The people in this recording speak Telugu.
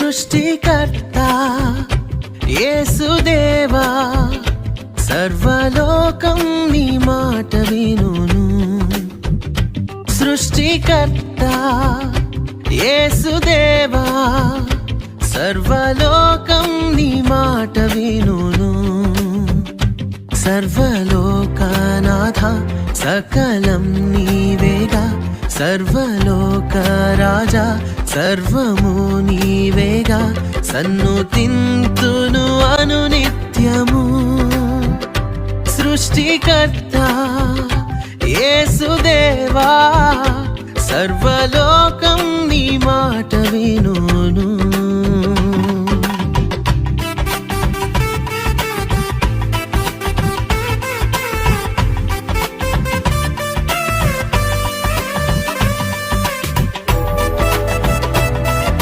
సృష్టికర్త యేసుదేవా, సర్వలోకం నీ మాట వినును. సృష్టికర్త యేసుదేవా, సర్వలోకం నీ మాట వినును. సర్వలోకనాథ సకలం నీవేగా, సర్వలోక రాజా సర్వము నీవేగా. సన్నుతింతును అనునిత్యము. సృష్టికర్త యేసుదేవా, సర్వలోకం నీ మాట విను.